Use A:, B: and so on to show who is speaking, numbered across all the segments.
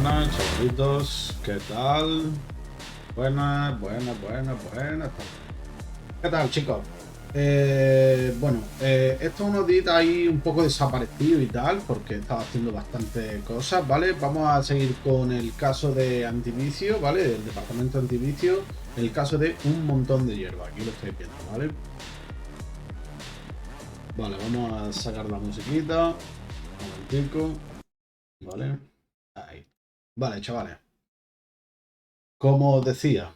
A: Buenas, chavalitos, ¿qué tal? Buenas. ¿Qué tal, chicos? Estos unos días ahí un poco desaparecido y tal, porque estaba haciendo bastante cosas, ¿vale? Vamos a seguir con el caso de Antivicio, ¿vale? Del departamento Antivicio, el caso de un montón de hierba, aquí lo estoy viendo, ¿vale? Vale, vamos a sacar la musiquita, un momentico, ¿vale? Ahí. Vale, chavales. Como os decía,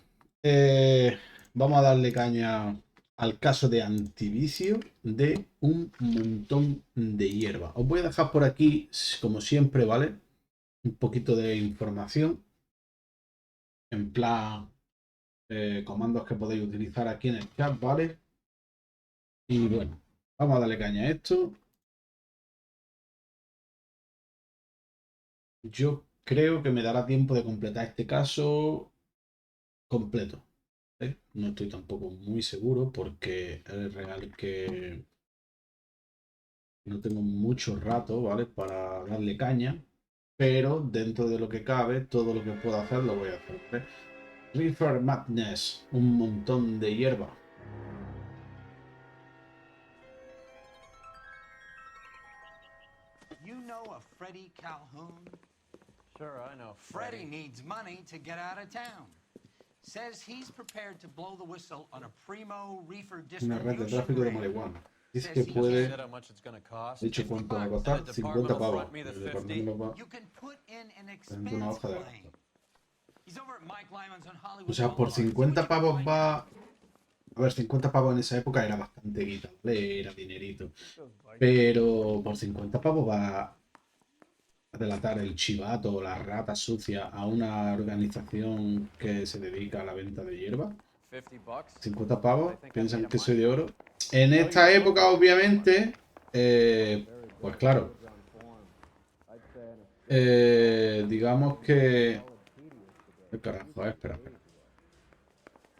A: vamos a darle caña al caso de Antivicio de un montón de hierba. Os voy a dejar por aquí, como siempre, ¿vale? Un poquito de información, en plan comandos que podéis utilizar aquí en el chat, ¿vale? Y bueno, vamos a darle caña a esto. Yo creo que me dará tiempo de completar este caso completo. No estoy tampoco muy seguro porque es real que no tengo mucho rato, ¿vale? Para darle caña, pero dentro de lo que cabe, todo lo que puedo hacer lo voy a hacer, ¿vale? Reefer Madness, un montón de hierba.
B: You know a Freddie Calhoun?
C: Sure, I know
B: Freddie needs money to get out of town. Says he's prepared to blow the whistle on a primo reefer
A: Una red de
B: distribution
A: tráfico de
B: ring.
A: marihuana. Dice
B: Says
A: que
B: he
A: puede...
C: Said how much it's gonna cost.
A: Dicho cuánto va a
B: $50.
A: costar,
C: The
A: 50
C: department will
A: pavos.
C: front me the
A: El
C: 50.
A: departamento va
B: You can put in an
A: dentro de una
B: expense
A: hoja de
B: claim.
A: gasto.
B: He's over at Mike Lyman's on Hollywood
A: O sea, por
B: Boulevard. See what
A: 50
B: you can
A: pavos
B: find
A: va...
B: out.
A: A ver, 50 pavos en esa época era bastante guita, ¿vale? Era dinerito. Pero por 50 pavos va a delatar el chivato o la rata sucia a una organización que se dedica a la venta de hierba. 50 pavos, piensan que soy de oro. En esta época, obviamente, pues claro, digamos que... Carajo, espera.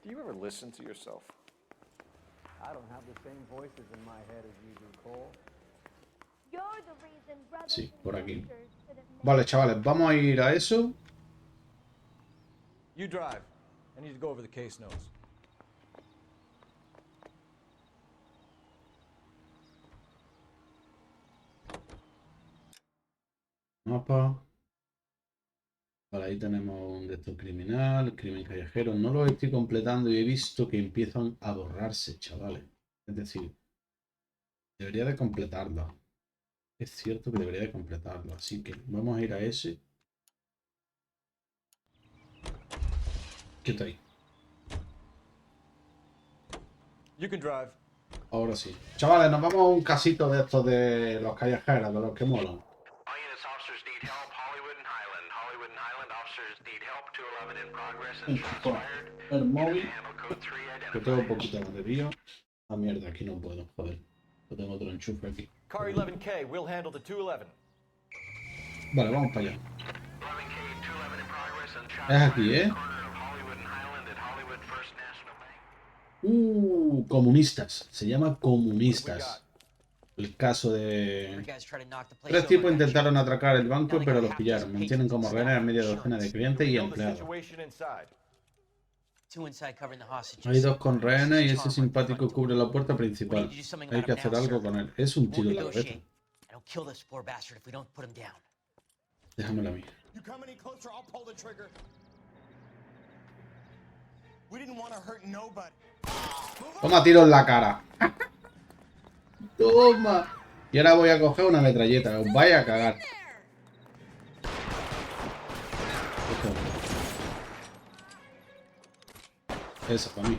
D: Do you ever listen to yourself?
C: I don't have the same voices in my head as you do, Cole.
A: Sí, por aquí. Vale, chavales, vamos a ir a eso.
C: You drive. I need to go over the case notes.
A: Mapa. Vale, ahí tenemos un de estos criminal, crimen callejero. No lo estoy completando y he visto que empiezan a borrarse, chavales. Es decir, debería de completarlo. Es cierto que debería de completarlo. Así que vamos a ir a ese. ¿Qué está ahí?
C: You can drive.
A: Ahora sí. Chavales, nos vamos a un casito de estos de los callejeros, de los que molan. El móvil. Que tengo poquita batería. Ah, mierda, aquí no puedo, joder. Yo tengo otro enchufe aquí.
C: Car 11K, we'll handle the 211.
A: Vale, vamos para allá. Es aquí, ¿eh? Comunistas. Se llama Comunistas. El caso de... 3 tipos intentaron atracar el banco, pero los pillaron. Mantienen como rehenes a media docena de clientes y empleados. Hay 2 con rehenes y ese simpático cubre la puerta principal. Hay que hacer algo con él. Es un tiro en la cabeza. Déjamelo a mí. Toma tiro en la cara. Toma. Y ahora voy a coger una metralleta. Os vaya a cagar. Eso, para mí.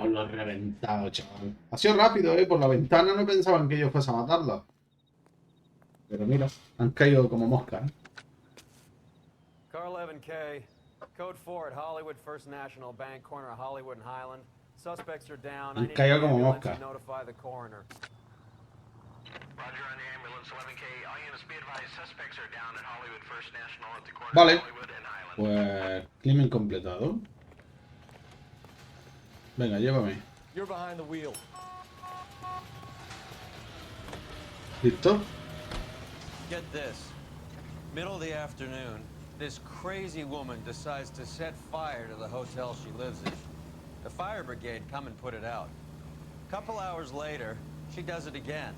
A: Lo he reventado, chaval. Ha sido rápido, Por la ventana no pensaban que ellos fuesen a matarlo. Pero mira, han caído como moscas,
C: Car 11K, code 4 at Hollywood First National Bank, corner of Hollywood and Highland. Suspects are down. I
A: Han
C: need
A: caído
C: an
A: como
C: ambulance
A: moscas.
C: to notify the coroner.
E: Roger on the ambulance 11K. All units be advised, suspects are down at Hollywood First National at the corner
A: Vale.
E: of Hollywood and Highland.
A: Pues crimen completado. Venga, llévame.
D: You're behind the wheel.
A: ¿Listo?
C: Get this. Middle of the afternoon, this crazy woman decides to set fire to the hotel she lives in. The fire brigade come and put it out. Couple hours later, she does it again.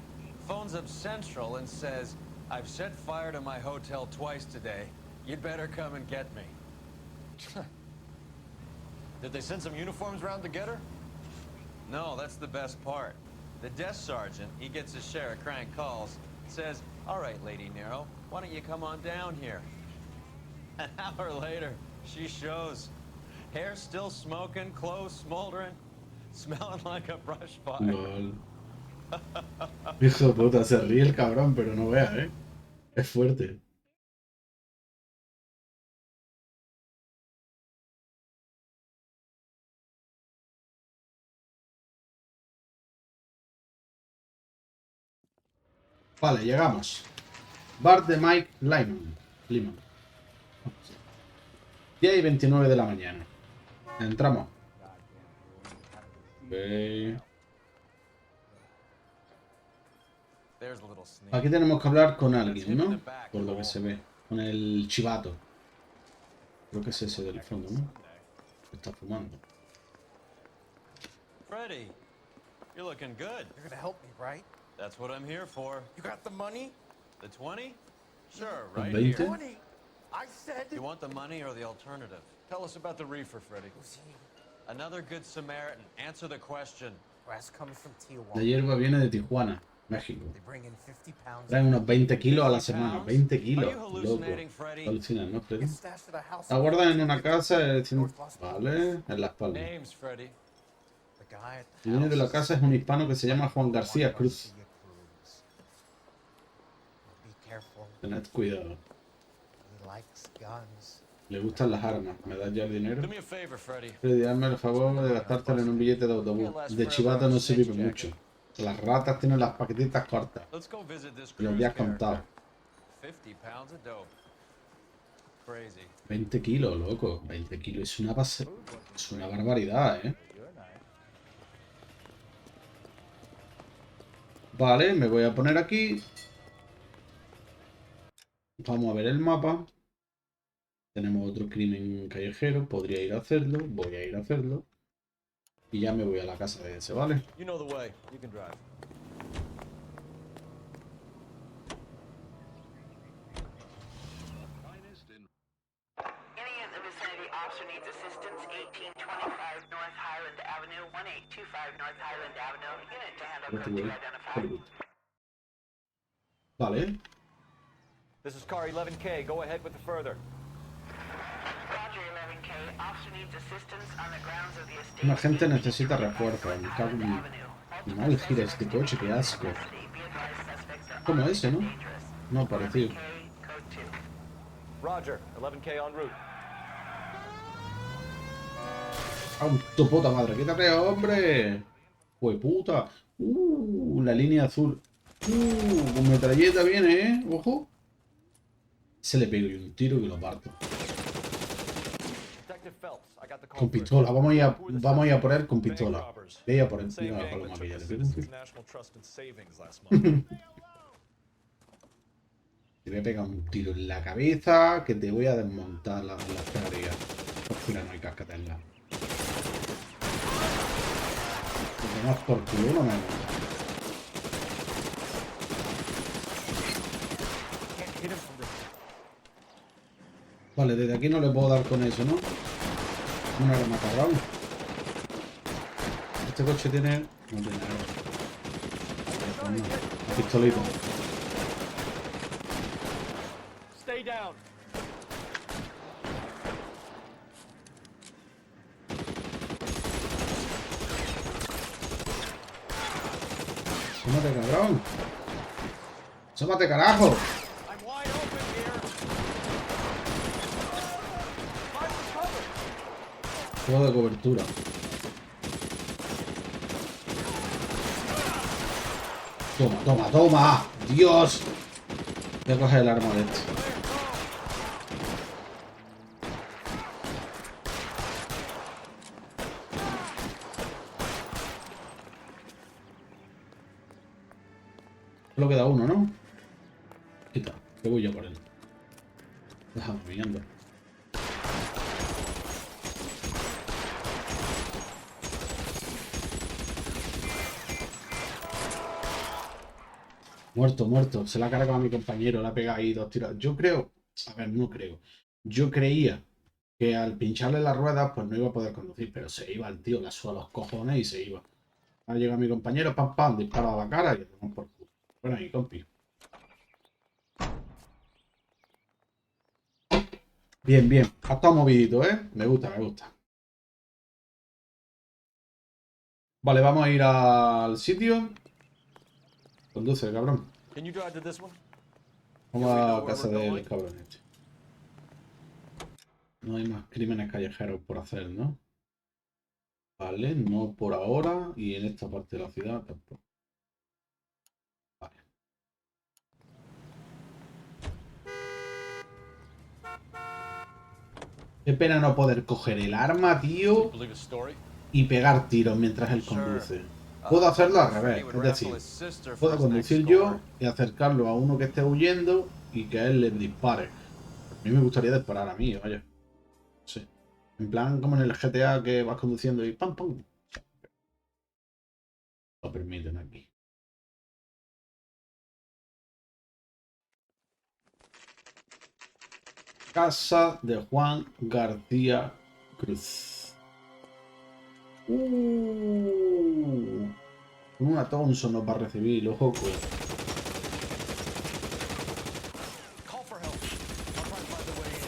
C: Phones up Central and says, I've set fire to my hotel twice today. You'd better come and get me.
D: Did they send some uniforms around to get her?
C: No, that's the best part. The desk sergeant, he gets his share of crank calls, says, all right, Lady Nero, why don't you come on down here? An hour later, she shows. Hair still smoking, clothes smoldering, smelling like a brush fire.
A: LOL. Hijo de puta, se ríe el cabrón, pero no vea, ¿eh? Es fuerte. Vale, llegamos. Bar de Mike Lyman. 10:29 de la mañana. Entramos. Ok.
C: There's a little sneak.
A: Aquí tenemos que hablar con alguien, ¿no? Por lo que se ve. Con el chivato. Creo que es ese del fondo, ¿no? Está fumando.
C: Freddy, you're looking good.
F: You're gonna help me, right?
C: That's what I'm here for.
F: You got the money?
C: The 20? Sure,
A: ¿El
C: right
A: 20?
C: here.
F: 20! I said...
C: You want the money or the alternative?
D: Tell us about the reefer, Freddy.
F: Who's he?
C: Another good Samaritan. Answer the question.
F: Brass coming from
A: La
F: Tijuana.
A: hierba viene de Tijuana, México.
F: They bring in 50 pounds.
A: Traen unos 20 kilos a la semana. 20
C: Are
A: kilos.
C: you
A: Loco.
C: hallucinating, Freddy?
A: Alucinan, ¿no, Freddy?
F: Get stashed at a house.
A: La guardan en una casa. Vale, en la espalda.
C: Names, Freddy.
F: The guy at
A: El
F: the
A: dueño de la
F: house
A: casa es un hispano que se llama Juan García Cruz.
F: Be careful.
A: Tened cuidado.
F: He likes guns.
A: Le gustan las armas. ¿Me das ya el dinero?
C: Do me a favor, Freddy.
A: Freddy, hazme el favor de gastártelo en un billete de autobús. De chivato no se vive mucho. Las ratas tienen las paquetitas cortas.
C: Let's go visit this
A: Te lo
C: cruise
A: habías
C: character.
A: contado.
C: 50 pounds of dope. Crazy.
A: 20 kilos, loco. 20 kilos. Es una barbaridad, ¿eh? Vale, me voy a poner aquí. Vamos a ver el mapa. Tenemos otro crimen callejero. Podría ir a hacerlo. Voy a ir a hacerlo. Y ya me voy a la casa de ese, ¿vale?
D: You know the way. You can drive.
G: Any in the vicinity officer needs assistance, 1825 North Highland Avenue, 1825 North Highland Avenue. Unit to handle code 2 identified.
A: Vale.
D: This is car 11K. Go ahead with the further.
G: Roger 11K. Officer needs assistance on the grounds of the estate.
A: Un agente necesita refuerzo. Me cago en mi mal gira este coche, qué asco. Como ese, ¿no? No, parecido.
D: Roger. 11K en route.
A: ¡Ah, tu puta madre! ¡Quítate, hombre! ¡Jueputa! La línea azul. Con metralleta viene, ¿eh? ¡Ojo! Se le pego y un tiro que lo parto.
D: Detective Phelps, I got the call
A: Con
D: first.
A: pistola. Vamos a ir a por él con pistola. Voy a por él. Mira la paloma que ya le pego un tiro. Te voy a pegar un tiro en la cabeza que te voy a desmontar las teorías. Por fin no hay cascatela. Te tomas por culo, no me gusta. Vale, desde aquí no le puedo dar con eso, ¿no? Un arma cabrón. Este coche tiene... No tiene nada. Una pistolita.
D: Stay down.
A: ¡Súmate, cabrón! ¡Súmate, carajo!
D: I'm wide open here. Find some cover.
A: Juego de cobertura. Toma, toma, toma. ¡Dios! Voy a coger el arma de este. Solo queda uno, ¿no? Quita, que voy yo por él. Déjame mirando. Muerto, muerto. Se la ha cargado a mi compañero. Le ha pegado ahí 2 tiros. Yo creo... A ver, no creo. Yo creía que al pincharle las ruedas, pues no iba a poder conducir. Pero se iba el tío, le suba los cojones y se iba. Ahora llega mi compañero, pam, pam, dispara a la cara y le damos por culo. Bueno, ahí, compi. Bien, bien. Ha estado movidito, ¿eh? Me gusta, me gusta. Vale, vamos a ir al sitio. Conduce, cabrón.
D: Can you drive to this one?
A: Vamos a casa del cabrón este. No hay más crímenes callejeros por hacer, ¿no? Vale, no por ahora. Y en esta parte de la ciudad tampoco. Vale. Qué pena no poder coger el arma, tío,
D: Believe his story?
A: y pegar tiros mientras él conduce. Puedo hacerlo al revés, es decir, puedo conducir yo y acercarlo a uno que esté huyendo y que a él le dispare. A mí me gustaría disparar a mí, vaya. Sí. En plan como en el GTA que vas conduciendo y ¡pam, pam! Lo permiten aquí. Casa de Juan García Cruz. Una Thompson nos va a recibir, ojo.
D: Call for help. I'll try to find the way in.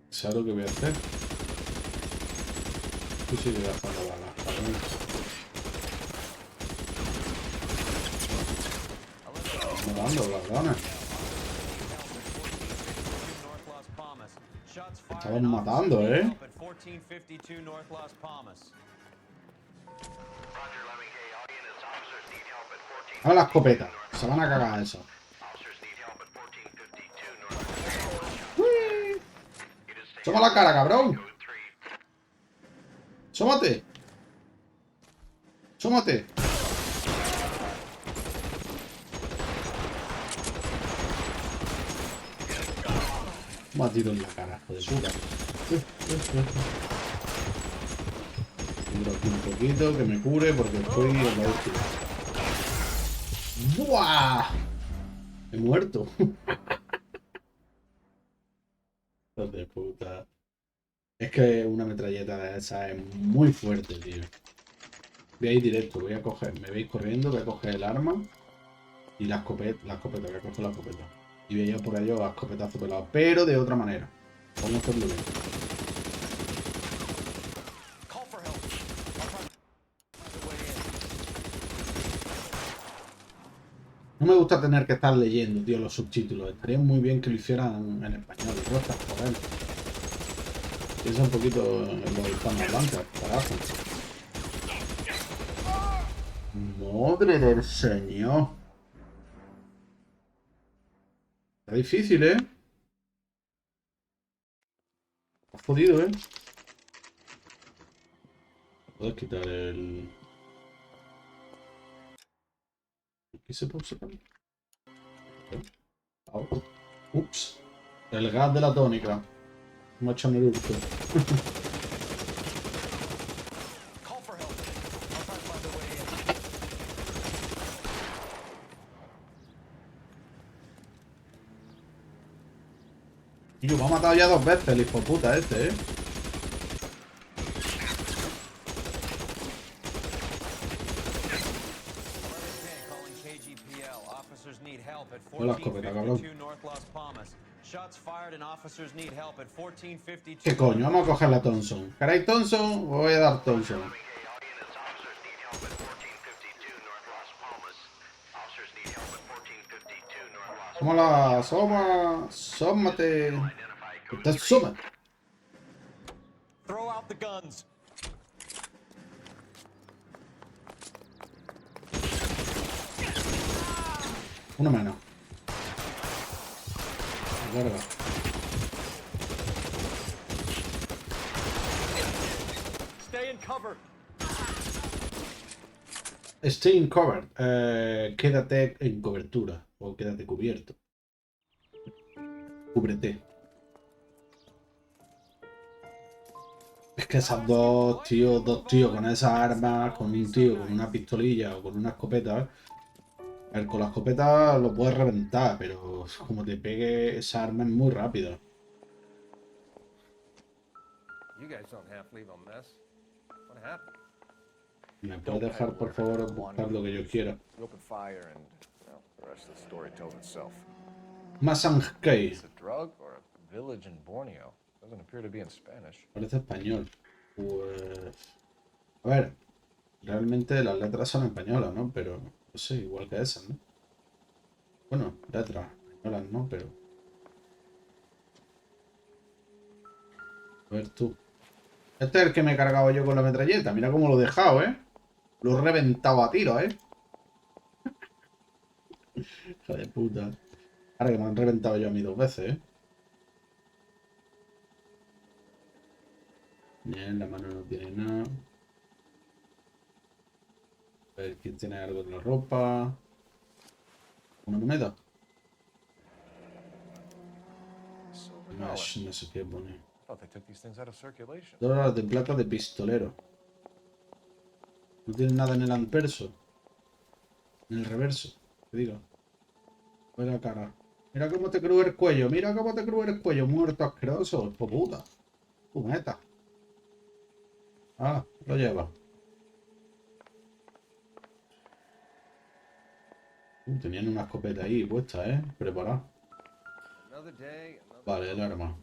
A: ¿Sabes lo que voy a hacer? Tú sí que vas a la bala, cabrón. Matando, ladrones. Estaban matando, ¿eh? Dame la escopeta. Se van a cagar eso. ¡Toma la cara, cabrón! ¡Sómate! ¡Sómate! Me ha tirado en la cara, hijo de puta. Tiro aquí un poquito, que me cure porque estoy en la última. ¡Buah! He muerto. Hijo de puta. Es que una metralleta de esa es muy fuerte, tío. Voy a ir directo, voy a coger, me veis corriendo, voy a coger el arma y la escopeta, voy a coger la escopeta. Y voy a ir por ahí a escopetazo pelado, pero de otra manera. Vamos a hacerlo bien. No me gusta tener que estar leyendo, tío, los subtítulos. Estaría muy bien que lo hicieran en español. Joder. Piensa un poquito en los hispanohablantes, carajo. Madre del señor. Está difícil, ¿eh? Está jodido, ¿eh? Puedes quitar el... ¿Qué se puede sacar? Ups. El gas de la tónica. Me ha echado en el urto. Y yo me ha matado ya 2 veces el hijo puta este, ¿eh? Con la escopeta, cabrón. ¿Qué coño? Vamos a coger la Thompson. ¿Queréis Thompson? Os voy a dar Thompson. Sómate. Usted suma.
D: Throw out the guns.
A: Uno menos. Verga.
D: Stay in Find cover.
A: Stay in cover. Quédate en cobertura. O quédate cubierto. Cúbrete. Es que esas dos tíos con esas armas, con un tío con una pistolilla o con una escopeta. A ver, con la escopeta lo puedes reventar, pero como te pegue esa arma es muy rápida.
C: You guys don't have to leave a mess. What happened?
A: ¿Me puedes dejar, por favor, buscar lo que yo quiera?
H: We opened fire and, well, the rest of the story tells itself.
A: Masankei.
H: Is it a drug or a village in Borneo? Doesn't appear to be in Spanish.
A: Parece español. Pues... A ver, realmente las letras son españolas, ¿no? Pero, no sé, igual que esas, ¿no? Bueno, letras españolas, ¿no? Pero... A ver tú. Este es el que me he cargado yo con la metralleta. Mira cómo lo he dejado, ¿eh? Lo he reventado a tiro, ¿eh? Hijo de puta. Ahora que me han reventado yo a mí 2 veces, ¿eh? Bien, la mano no tiene nada. A ver quién tiene algo de la ropa. Una moneda. No, no sé qué pone.
H: I thought they took these things out of circulation.
A: $2 de plata de pistolero. No tiene nada en el anverso. En el reverso. Te digo. Ve la cara. Mira cómo te cruje el cuello. Mira cómo te cruje el cuello. Muerto asqueroso. ¡Oh, puta! ¡Pumeta! Ah, lo lleva. Tenían una escopeta ahí puesta, ¿eh? Preparada. Vale, el arma.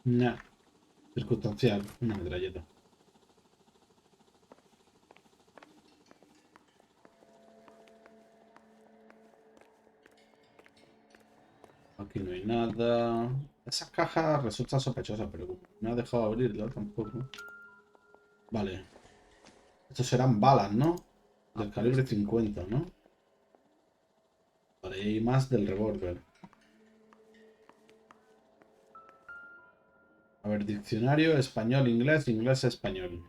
A: Nah. Circunstancial. Una metralleta. Aquí no hay nada. Esas cajas resultan sospechosas, pero me ha dejado abrirla tampoco. Vale. Estos serán balas, ¿no? Del calibre 50, ¿no? Vale, y hay más del revólver. A ver, diccionario, español, inglés, inglés, español.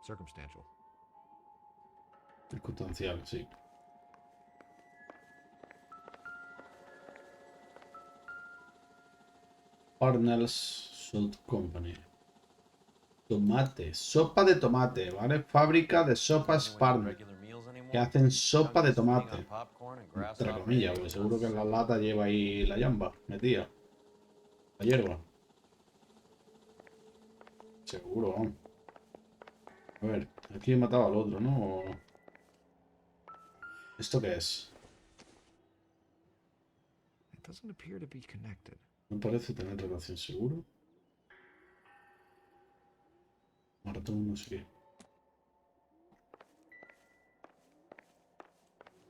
H: Circumstantial.
A: Circunstancial, sí. Partners Salt Company. Tomate, sopa de tomate, ¿vale? Fábrica de sopas Partner, que hacen sopa de tomate. Entre comillas, porque seguro que en la lata lleva ahí la llamba metida. La hierba. Seguro, vamos. A ver, aquí he matado al otro, ¿no? ¿Esto qué es?
H: It doesn't appear to be connected.
A: No parece tener relación, seguro. Maratón, no sé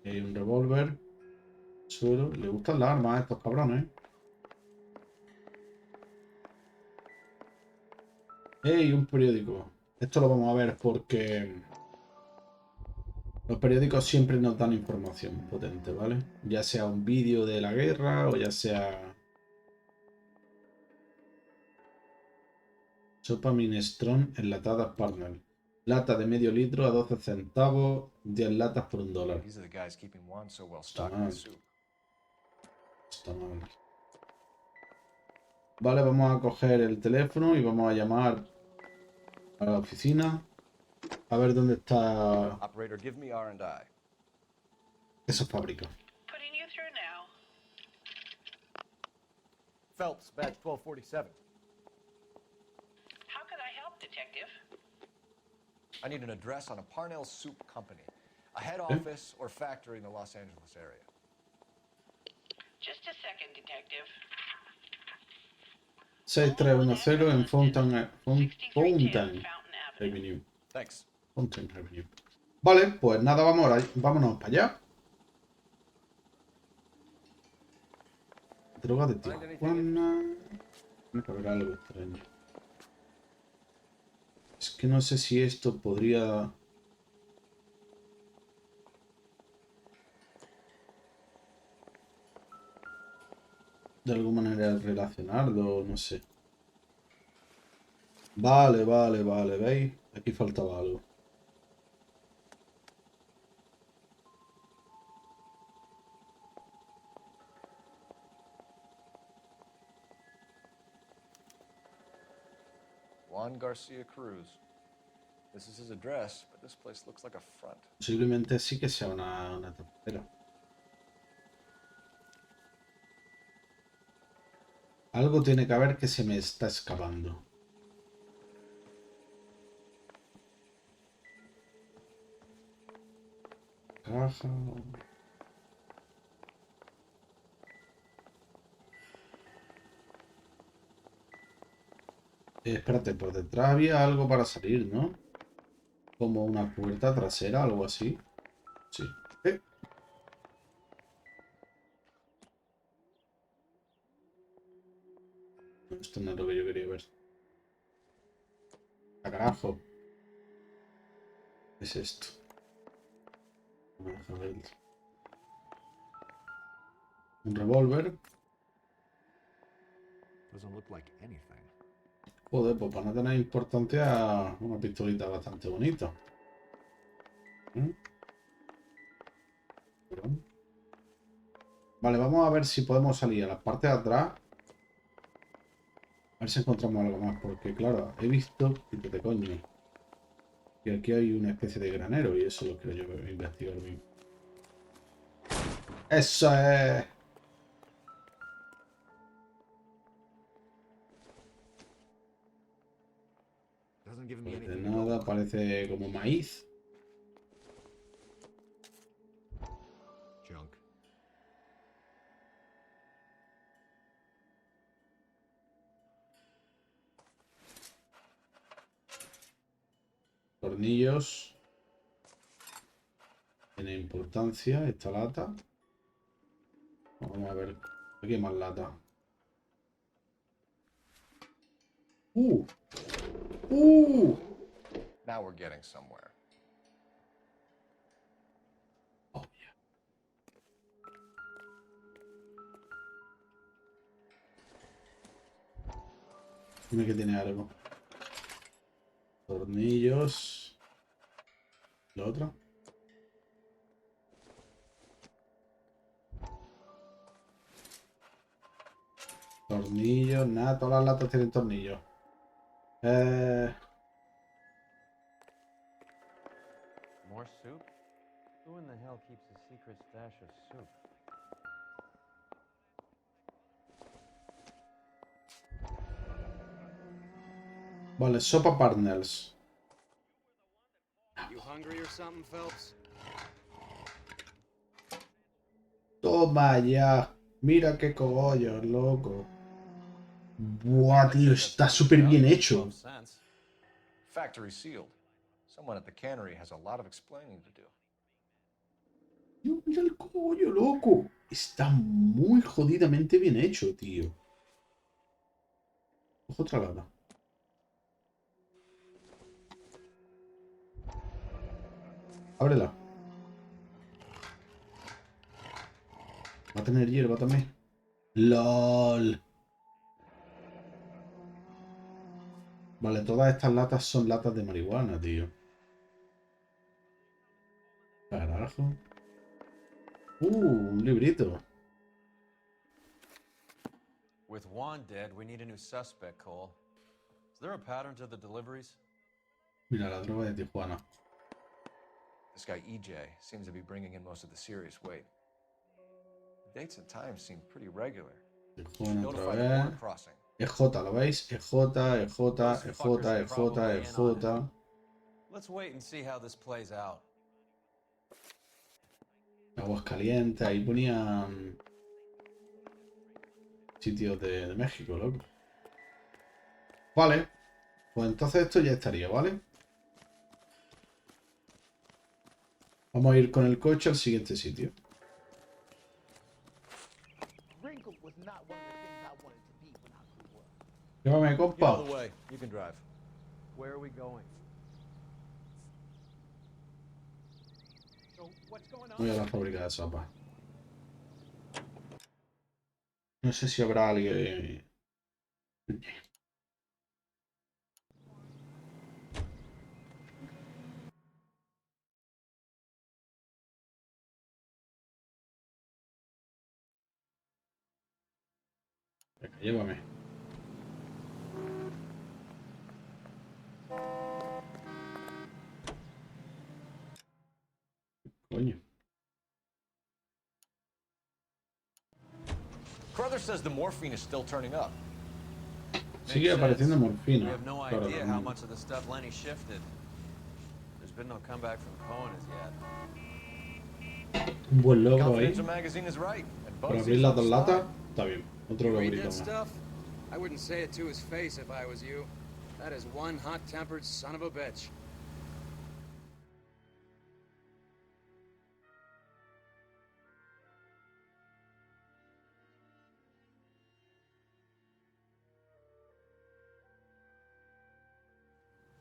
A: qué. Hay un revólver. Suelo. Le gustan las armas a estos cabrones. ¡Ey! Un periódico. Esto lo vamos a ver porque los periódicos siempre nos dan información potente, ¿vale? Ya sea un vídeo de la guerra o ya sea... Sopa minestrón enlatada Partner. Lata de medio litro a 12 centavos, 10 latas por $1.
H: These are the guys keeping Juan so well
A: Está
H: stocked
A: mal.
H: with soup.
A: Está mal. Vale, vamos a coger el teléfono y vamos a llamar a la oficina. A ver dónde está
H: Operator, give me R&I.
A: esa fábrica.
G: Putting you through now.
D: Phelps, badge 1247.
G: How can I help, Detective?
C: I need an address on a Parnell Soup Company. A head office or factory in the Los Angeles area.
G: Just a second, Detective.
A: 6310 en Fountain Avenue.
C: Thanks.
A: Fountain Avenue. Vale, pues nada, vámonos para allá. Droga de Tijuana. Tiene que haber algo extraño. Es que no sé si esto podría... de alguna manera relacionarlo, no sé. Vale, vale, vale, ¿veis? Aquí faltaba algo.
H: Juan Garcia Cruz. This is his address, but this place looks like a front.
A: Posiblemente sí que sea una tapera. Algo tiene que haber que se me está escapando. Caja. Espérate, por detrás había algo para salir, ¿no? Como una puerta trasera, algo así. Sí. Esto no es lo que yo quería ver. ¡A carajo! ¿Qué es esto? Vamos a ver. Un revólver.
I: Doesn't look like anything.
A: Joder, pues para no tener importancia, una pistolita bastante bonita. ¿Mm? Perdón. Vale, vamos a ver si podemos salir a la parte de atrás. A ver si encontramos algo más, porque claro, he visto, quítate coño, que aquí hay una especie de granero y eso lo quiero yo investigar bien. ¡Eso es!
I: Doesn't give me
A: Pues de
I: anything to go
A: nada,
I: on.
A: parece como maíz.
I: Junk.
A: Tornillos. Tiene importancia esta lata. Vamos a ver. Aquí hay más lata. ¡Uh! ¡Uh!
H: Now we're getting somewhere.
A: Oh, yeah. Dime que tiene algo. Tornillos. ¿La otra? Tornillos. Nada, todas las latas tienen tornillos.
C: More soup? Who in the hell keeps a secret stash of soup?
A: Vale, sopa partners.
I: You hungry or something, Phelps?
A: Toma ya. Mira qué cogollos, loco. Buah, tío, está súper bien hecho.
H: Factory sealed. Someone at the cannery has a lot of explaining to do.
A: Tío, mira el cogollo, loco. Está muy jodidamente bien hecho, tío. Cojo otra lata. Ábrela. Va a tener hierba también. LOL. Vale, todas estas latas son latas de marihuana, tío. Carajo. Un librito.
C: With Juan dead, we need a new suspect, Cole. Is there a pattern to the deliveries?
A: Mira, la droga de Tijuana.
H: This guy EJ seems to be bringing in most of the serious weight. The dates and times seem pretty regular.
A: Tijuana otra
H: Notify the border
A: vez.
H: crossing.
A: EJ, ¿lo veis? EJ.
C: Let's wait and see how this plays out.
A: Aguas calientes. Ahí ponían sitios de México, loco. Vale. Pues entonces esto ya estaría, ¿vale? Vamos a ir con el coche al siguiente sitio. Llévame, compa.
C: You can drive. Where are we going?
A: Voy a la fábrica de sopa. No sé si habrá alguien. Venga, llévame. Coño.
H: Carruthers says the morphine is still turning up.
A: Sigue apareciendo
C: We
A: morfina.
C: have no
A: Claro,
C: idea
A: no.
C: how much of the stuff Lenny shifted. There's been no comeback from Cohen as yet.
A: Un buen logro ahí.
H: Confidential magazine is right. And
A: Para
H: Bugs
A: abrir
H: is
A: las
H: on
A: dos
H: side.
A: latas, está bien. Otro
I: You read
A: logrito
I: that
A: más.
I: stuff? I wouldn't say it to his face if I was you. That is one hot-tempered son of a bitch.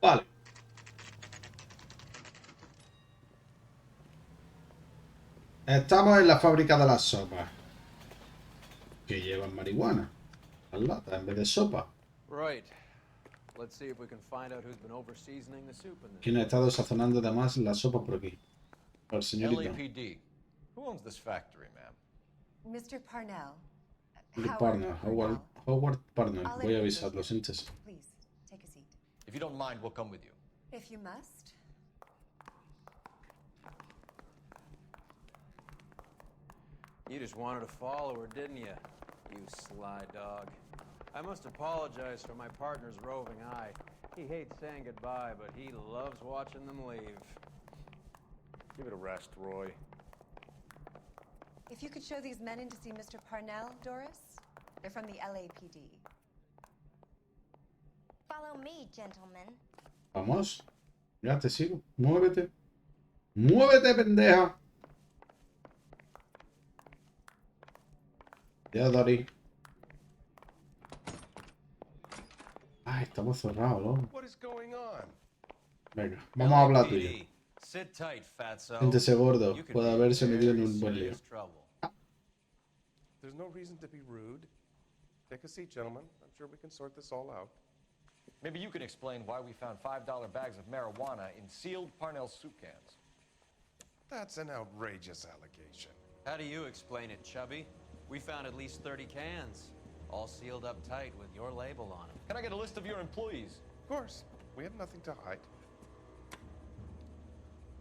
A: Vale. Estamos en la fábrica de las sopas. Que llevan marihuana. Las latas en vez de sopa.
C: Right. Let's see if we can find out who's been over-seasoning the soup in this.
A: ¿Quién ha estado sazonando además la sopa por aquí? El señorito.
H: LAPD. Who owns this factory, ma'am?
J: Mr. Parnell.
A: Parnell, Howard Parnell. Voy a avisarlo, siéntese.
J: Please, take a seat.
H: If you don't mind, we'll come with you.
J: If you must.
C: You just wanted to follow her, didn't you? You sly dog. I must apologize for my partner's roving eye. He hates saying goodbye, but he loves watching them leave.
H: Give it a rest, Roy.
J: If you could show these men in to see Mr. Parnell, Doris. They're from the LAPD.
K: Follow me, gentlemen.
A: Vamos. Ya te sigo. Muévete. Muévete, pendeja. Ya, Dory. Ay, estamos cerrados, ¿no?
L: What is going on?
A: Venga, vamos a hablar tú y yo.
C: LAPD. Sit tight, fatso.
A: Siéntese gordo.
C: You could
A: Puede
C: be in
A: haberse metido en
C: very
A: un buen lío.
C: serious trouble.
L: There's no reason to be rude. Take a seat, gentlemen. I'm sure we can sort this all out.
H: Maybe you can explain why we found $5 bags of marijuana in sealed Parnell soup cans.
L: That's an outrageous allegation.
C: How do you explain it, Chubby? We found at least 30 cans, all sealed up tight with your label on them.
H: Can I get a list of your employees?
L: Of course. We have nothing to hide.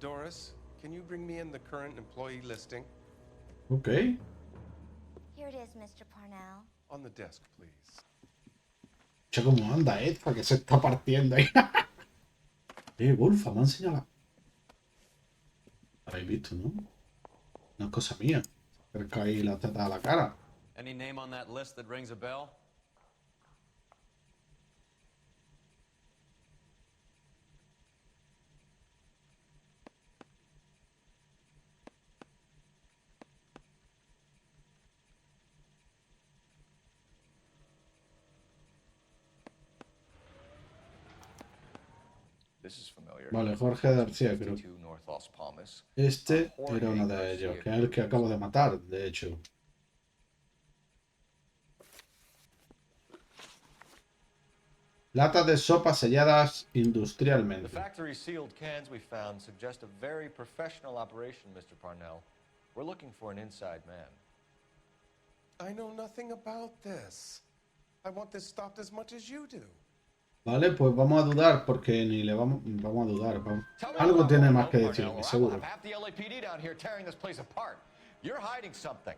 L: Doris, can you bring me in the current employee listing?
A: Ok.
K: Here it is, Mr. Parnell.
L: On the desk, please.
A: Che, cómo anda esta que se está partiendo ahí. Wolfa, me ha enseñado la... Habéis visto, ¿no? No es cosa mía. Cerca ahí la teta a la cara.
C: Any name on that list that rings a bell?
H: This is familiar.
A: Vale, Jorge García, creo.
H: 52 North Los Palmas.
A: Este era uno de ellos, que es el que acabo de matar, de hecho. Latas de sopa selladas
H: The
A: industrialmente.
H: factory sealed cans we found suggest a very professional operation, Mr. Parnell. We're looking for an inside man.
L: I know nothing about this. I want this stopped as much as you do.
A: Vale, pues vamos a dudar, porque ni le vamos a dudar. Algo tiene más que decirme, seguro.
H: Half the LAPD down here tearing this place apart. You're hiding something.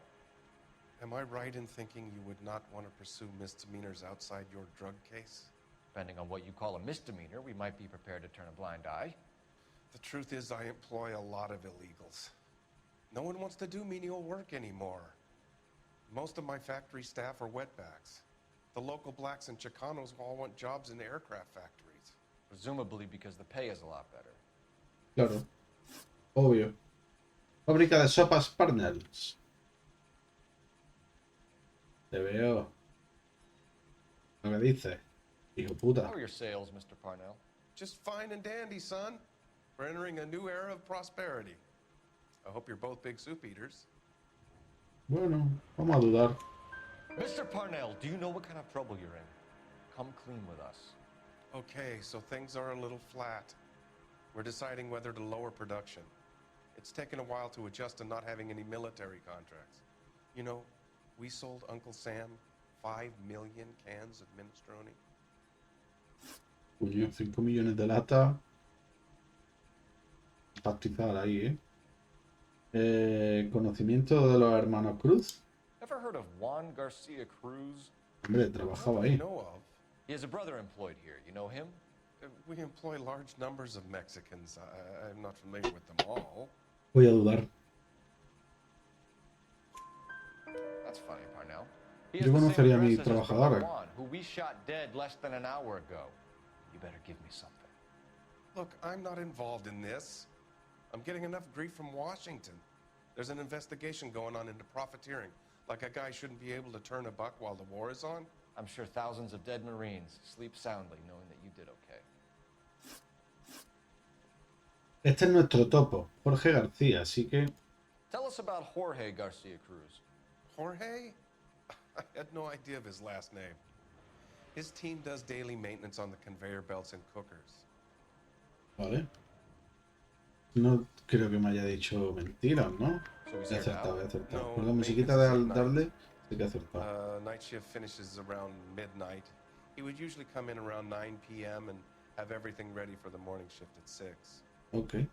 L: Am I right in thinking you would not want to pursue misdemeanors outside your drug case?
H: Depending on what you call a misdemeanor, we might be prepared to turn a blind eye.
L: The truth is, I employ a lot of illegals. No one wants to do menial work anymore. Most of my factory staff are wetbacks. The local blacks and Chicanos all want jobs in the aircraft factories.
H: Presumably because the pay is a lot better.
A: Claro. Obvio. Fábrica de sopas Parnells. Te veo. Lo que dice. Hijo puta.
H: How are your sales, Mr. Parnell?
L: Just fine and dandy, son. We're entering a new era of prosperity. I hope you're both big soup eaters.
A: Bueno, vamos a dudar.
H: Mr. Parnell, do you know what kind of trouble you're in? Come clean with us.
L: Okay, so things are a little flat. We're deciding whether to lower production. It's taken a while to adjust to not having any military contracts. You know, we sold Uncle Sam 5 million cans of minestrone.
A: Coño, 5 millones de latas. Pastizal ahí, conocimiento de los hermanos Cruz.
H: Ever heard of Juan Garcia Cruz?
A: Hombre, trabajaba ahí.
H: He has a brother employed here. You know him?
L: We employ large numbers of Mexicans. I'm not familiar with them all.
A: Voy a dudar.
H: That's funny, Parnell.
A: Yo conocería a mi trabajadora.
H: Who we shot dead less than an hour ago. You better give me something.
L: Look, I'm not involved in this. I'm getting enough grief from Washington. There's an investigation going on into profiteering. Like a guy shouldn't be able to turn a buck while the war is on.
H: I'm sure thousands of dead Marines sleep soundly knowing that you did okay.
A: Este es nuestro topo, Jorge García, así que...
H: Tell us about Jorge Garcia Cruz.
L: Jorge? I had no idea of his last name. His team does daily maintenance on the conveyor belts and cookers.
A: Vale. No creo que me haya dicho mentiras, ¿no? He acertado, he acertado. Por la musiquita de darle, sí que he acertado.
L: Night shift finishes around midnight. He would usually come in around 9 p.m. and have everything ready for the morning shift at 6.
A: Okay.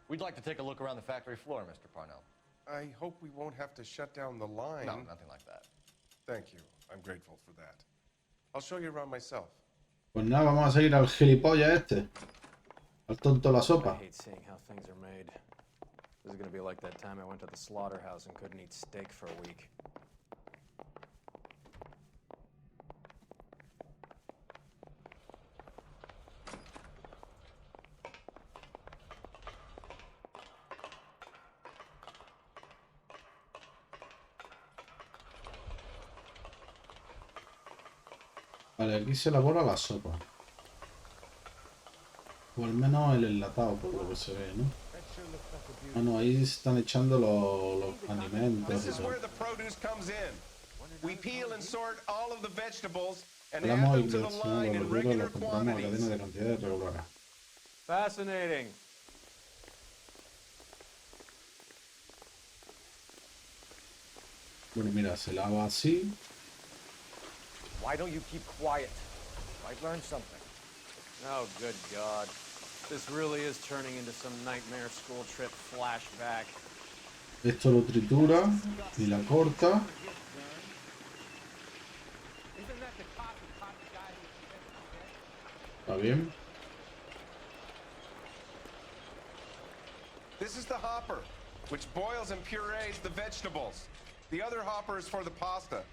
H: We'd like to take a look around the factory floor, Mr. Parnell.
L: I hope we won't have to shut down the line.
H: No, nothing like that.
L: Thank you. I'm grateful for that. I'll show you around myself.
A: Pues nada, vamos a seguir al gilipollas este. Al tonto la sopa.
I: I hate seeing how things are made. This is gonna be like that time I went to the slaughterhouse and couldn't eat steak for a week.
A: Vale, aquí se elabora la sopa. O al menos el enlatado, por lo que se ve, ¿no? Ah, no, ahí están echando los alimentos y todo. Hablamos y seleccionamos los verduras, los compramos a cadena de cantidades regulares.
I: Fascinating.
A: Bueno, mira, se lava así.
D: Why don't you keep quiet? Might learn something.
I: Oh, good God. This really is turning into some nightmare school trip flashback.
A: Esto lo tritura y la corta. ¿Está bien?
L: This is the hopper, which boils and purees the vegetables. The other hopper is for the pasta.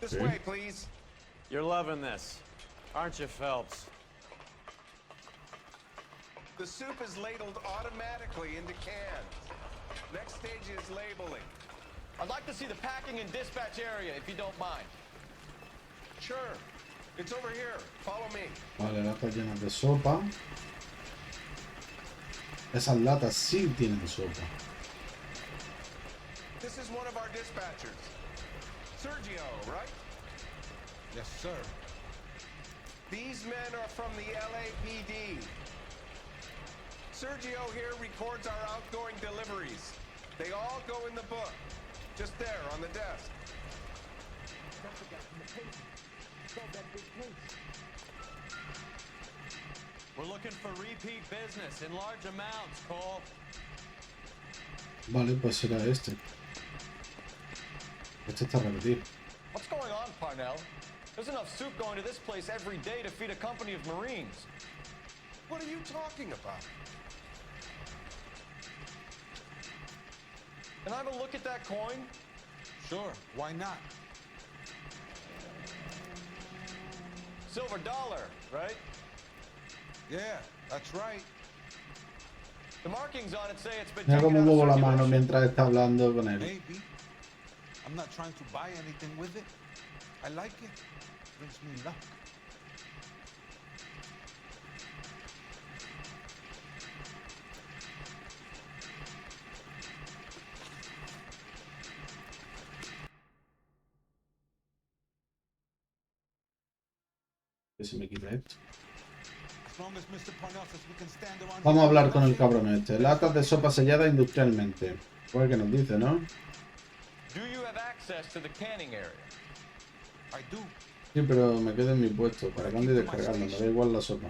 L: This way, please.
I: You're loving this, aren't you, Phelps?
L: The soup is ladled automatically into cans. Next stage is labeling.
C: I'd like to see the packing and dispatch area, if you don't mind.
L: Sure. It's over here. Follow me.
A: Vale, latas llenas de sopa. Esas latas sí tienen sopa.
L: This is one of our dispatchers. Sergio, right?
B: Yes, sir.
L: These men are from the LAPD. Sergio here records our outgoing deliveries. They all go in the book. Just there on the desk.
C: We're looking for repeat business in large amounts, Cole.
A: Vale, pues será este. Este está repetido.
H: What's going on, Parnell? There's enough soup going to this place every day to feed a company of Marines.
L: What are you talking about?
H: Can I have a look at that coin?
B: Sure, why not?
H: Silver dollar, right?
B: Yeah, that's right.
H: The markings on it say it's been
A: Mira
H: taken
A: cómo
H: out of
A: muevo la mano
H: circulation.
A: mientras está hablando con él.
B: Maybe. I'm not trying to buy anything with it. I like it. Brings me luck.
A: Que se me quita esto. Vamos a hablar con el cabrón este. Latas de sopa sellada industrialmente. Pues que nos dice, ¿no? Sí, pero me quedo en mi puesto. Para que ande y descargando. Me da igual la sopa.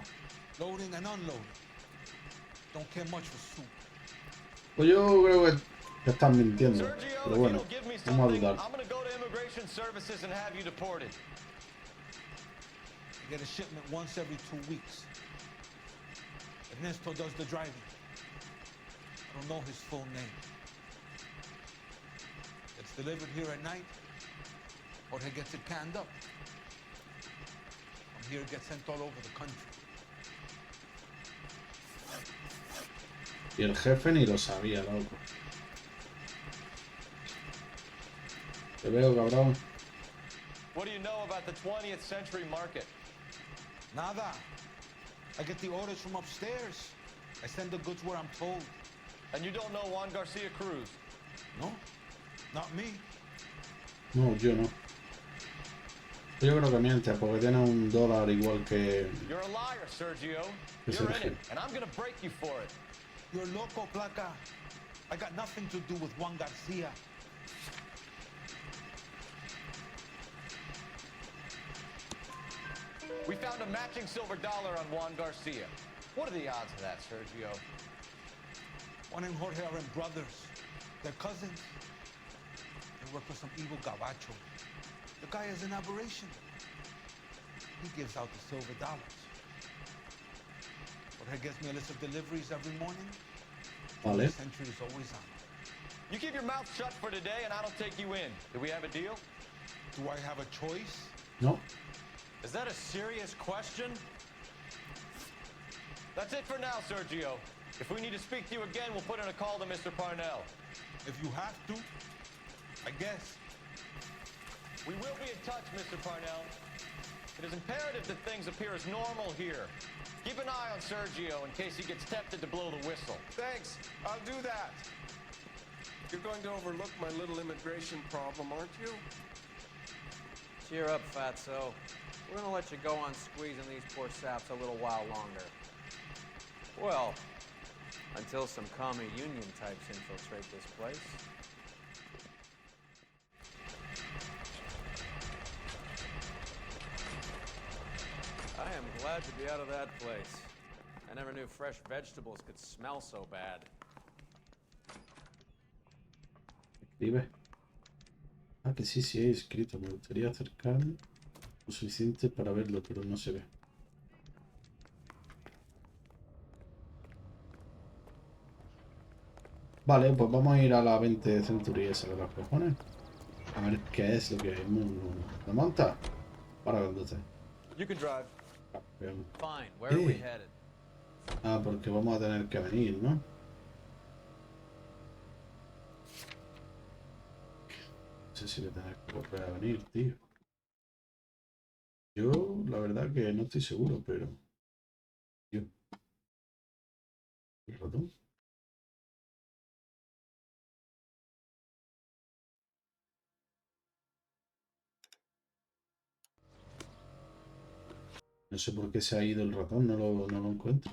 A: Pues yo creo que están mintiendo. Pero bueno, vamos a dudar.
B: Get a shipment once every 2 weeks. Ernesto does the driving. I don't know his full name. It's delivered here at night, or he gets it canned up. From here it gets sent all over the country.
A: Y el jefe ni lo sabía, loco. Te veo, cabrón.
C: What do you know about the 20th century market?
B: Nada. I get the orders from upstairs. I send the goods where I'm told.
C: And you don't know Juan Garcia Cruz?
B: No, not me.
A: No, yo no. Yo creo que miente, porque tiene $1 igual que...
C: You're a liar, Sergio.
A: You're
C: in it, and I'm gonna break you for it.
B: You're loco, Placa. I got nothing to do with Juan Garcia.
C: We found a matching silver dollar on Juan Garcia. What are the odds of that, Sergio?
B: Juan and Jorge are brothers. They're cousins. They work for some evil gabacho. The guy is an aberration. He gives out the silver dollars. Jorge gets me a list of deliveries every morning.
A: Vale.
B: The sentry is always on.
C: You keep your mouth shut for today and I don't take you in. Do we have a deal?
B: Do I have a choice?
A: No.
C: Is that a serious question? That's it for now, Sergio. If we need to speak to you again, we'll put in a call to Mr. Parnell.
B: If you have to, I guess.
C: We will be in touch, Mr. Parnell. It is imperative that things appear as normal here. Keep an eye on Sergio in case he gets tempted to blow the whistle.
L: Thanks. I'll do that. You're going to overlook my little immigration problem, aren't you?
I: Cheer up, Fatso. We're gonna let you go on squeezing these poor saps a little while longer. Well, until some commie union types infiltrate this place. I am glad to be out of that place. I never knew fresh vegetables could smell so bad.
A: Escribe. Ah, que sí, sí he escrito. Me gustaría acercarme lo suficiente para verlo, pero no se ve. Vale, pues vamos a ir a la 20 Century esa de los cojones. A ver qué es lo que ¿lo monta? Para conducir.
C: You can drive.
I: Fine. Where are we headed?
A: Ah, porque vamos a tener que venir, ¿no? No sé si voy a tener que volver a venir, tío. Yo, la verdad que no estoy seguro, pero... Tío. ¿El ratón? No sé por qué se ha ido el ratón, no lo encuentro.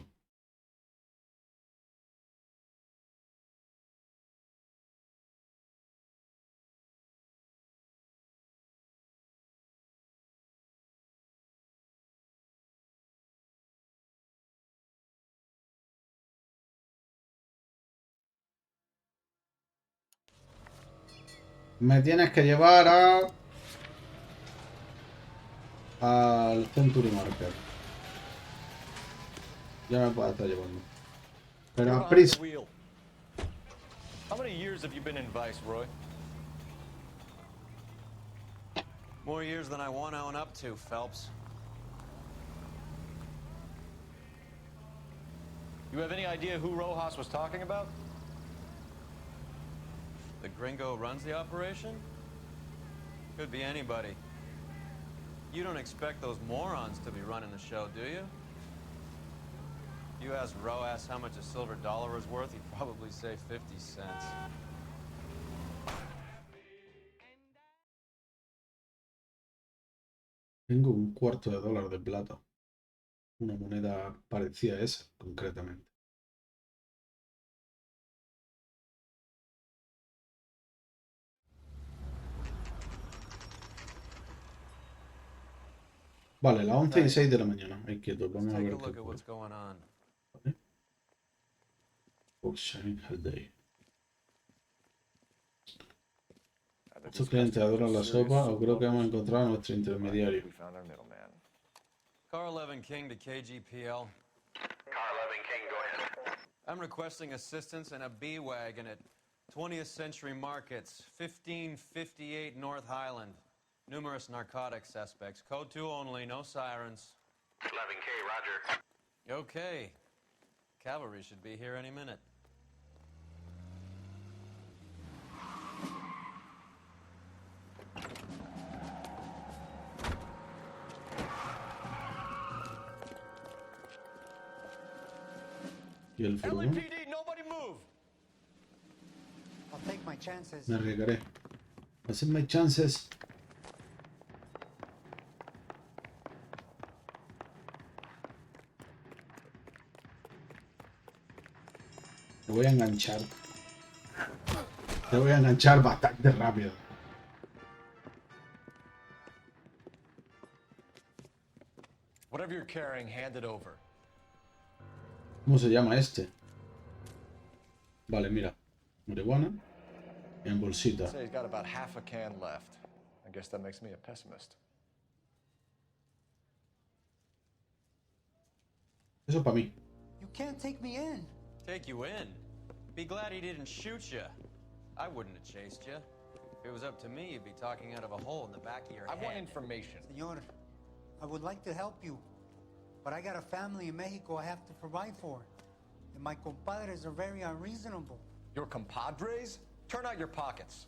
A: Me tienes que llevar al Century Market. Ya me puedes estar llevando. Pero a prisa.
C: How many years have you been in Vice, Roy?
I: More years than I want to own up to, Phelps.
C: You have any idea who Rojas was talking about?
I: The gringo runs the operation? Could be anybody. You don't expect those morons to be running the show, do you? You asked Rojas how much a silver dollar is worth, he'd probably say 50 cents.
A: Tengo $1/4 de plata. una moneda parecida a esa, concretamente. Vale, las 11:06 de la mañana. Ahí quieto, vamos a ver qué ocurre. Vale. Shining Hell Day. Estos clientes adoran la sopa o creo que hemos encontrado a nuestro intermediario.
C: Car 11 King to KGPL.
E: Car 11 King, go ahead.
C: I'm requesting assistance in a B-Wagon at 20th Century Markets, 1558 North Highland. Numerous narcotic suspects. Code 2 only, no sirens.
E: 11K, roger.
C: Okay. Cavalry should be here any minute.
A: Y el furgón.
D: LAPD, nobody move.
F: I'll take my chances.
A: Me arriesgaré. Hacer my chances. Te voy a enganchar. Te voy a enganchar bastante rápido.
H: Whatever you're carrying, hand it over.
A: ¿Cómo se llama este? Vale, mira. Marihuana. En bolsita.
H: Say he's got about half a can left. I guess that makes me a pessimist.
A: Eso para mí.
F: You can't take me in.
C: Take you in? Be glad he didn't shoot you. I wouldn't have chased you. If it was up to me, you'd be talking out of a hole in the back of your head.
H: I want information.
F: Senor, I would like to help you, but I got a family in Mexico I have to provide for. And my compadres are very unreasonable.
H: Your compadres? Turn out your pockets.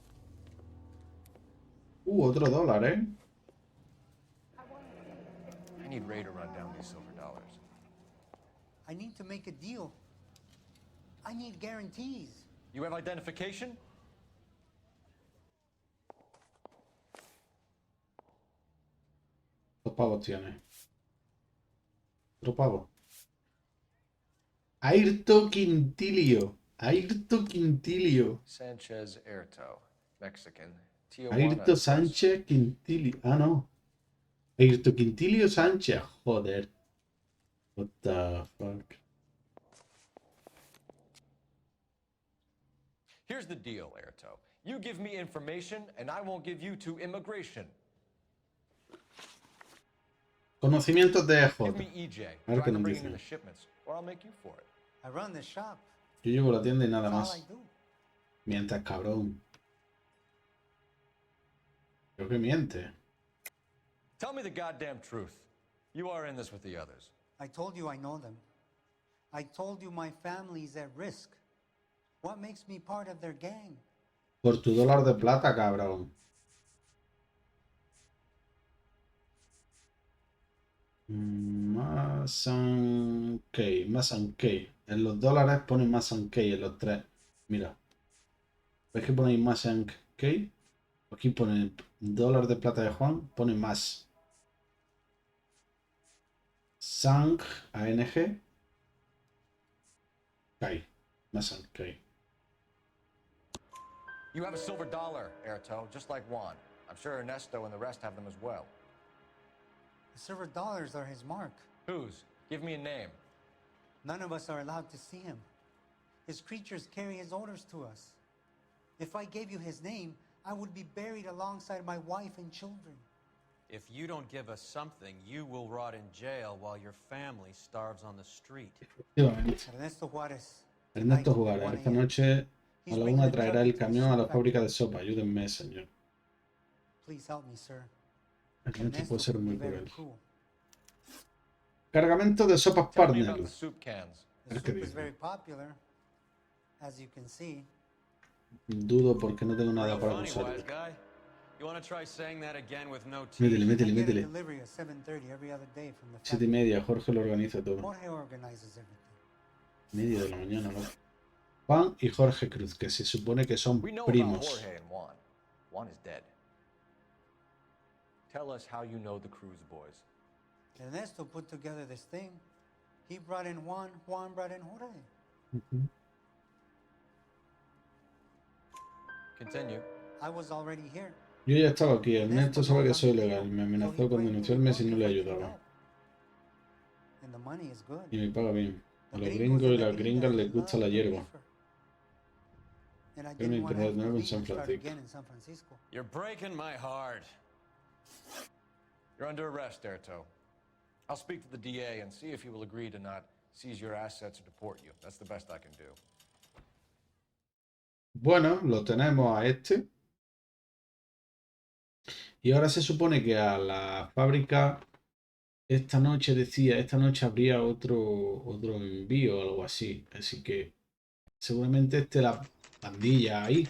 A: Otro dólar, ¿eh?
H: I need Ray to run down these silver dollars.
F: I need to make a deal. I need guarantees.
H: You have identification?
A: Dos pavos tiene. Otro pavo. Ayrto Quintilio. Ayrto Quintilio.
H: Sanchez Erto, Mexican.
A: Ayrto Sánchez Quintilio. Ah, no. Ayrto Quintilio Sánchez. Joder. What the fuck.
H: Here's the deal, Erto. You give me information, and I won't give you to immigration.
A: Conocimientos de EJ.
H: Give me EJ.
A: A ver
H: Try
A: qué
H: to
A: nos
H: bring in
A: dicen.
H: the shipments, or I'll make you for it.
F: I run the shop.
A: Yo llevo la tienda y nada
F: That's all
A: más.
F: I do.
A: Mientras, cabrón. Creo que miente.
H: Tell me the goddamn truth. You are in this with the others.
F: I told you I know them. I told you my family's at risk. What makes me part of their gang?
A: Por tu dólar de plata, cabrón. Masankey, Masankey. En los dólares ponen Masankey en los tres. Mira. ¿Ves que ponéis Masankey? Aquí pone dólar de plata de Juan, pone más. Sang, ANG. Kai. Masankey.
H: You have a silver dollar, Erto, just like Juan. I'm sure Ernesto and the rest have them as well.
F: The silver dollars are his mark.
H: Whose? Give me a name.
F: None of us are allowed to see him. His creatures carry his orders to us. If I gave you his name, I would be buried alongside my wife and children.
C: If you don't give us something, you will rot in jail while your family starves on the street.
F: Ernesto Juárez.
A: Ernesto Juárez, esta noche a la 1 traerá el camión a la fábrica de sopa. Ayúdenme, señor.
F: Please help me, sir.
A: Ernesto puede ser muy
F: Very
A: cruel.
F: cruel.
A: Cargamento de sopas
H: Tell me about
A: partner.
H: the soup cans.
F: The
A: Es que
F: soup is
A: dice.
F: very popular, as you can see.
A: Dudo porque no tengo nada
C: Real
A: para
C: funny,
A: usar.
C: wise guy. You want to try saying that again with no teeth?
A: Métele,
F: I
A: métele,
F: get a
A: métele.
F: delivery at 7:30 every other day from the
A: 7:30, Jorge lo organiza todo.
F: Jorge organizes everything.
A: Media de la mañana, ¿no? Juan y Jorge Cruz, que se supone que son
H: We know about
A: primos.
H: Jorge and Juan. Juan is dead. Tell us how you know the Cruz boys.
F: Ernesto put together this thing. He brought in Juan brought in Jorge.
H: Continue.
F: I was already here.
A: Yo ya estaba aquí. Ernesto sabe que soy ilegal. Me amenazó con denunciarme si no le ayudaba.
F: And the money is good.
A: Y me paga bien. A
F: The
A: los
F: gringos
A: gringos y
F: and the
A: las gringas
F: gringas,
A: les
F: they
A: gusta
F: love
A: la
F: the
A: hierba.
F: reefer. And I
A: Crimen
F: didn't want to have
A: nuevo en
F: police
A: San
F: start
A: Francisco.
F: again in San Francisco.
C: You're breaking my heart.
H: You're under arrest, Erto. I'll speak to the DA and see if he will agree to not seize your assets or deport you. That's the best I can do.
A: Bueno, lo tenemos a este. Y ahora se supone que a la fábrica esta noche habría otro envío o algo así. Así que seguramente esté la pandilla ahí.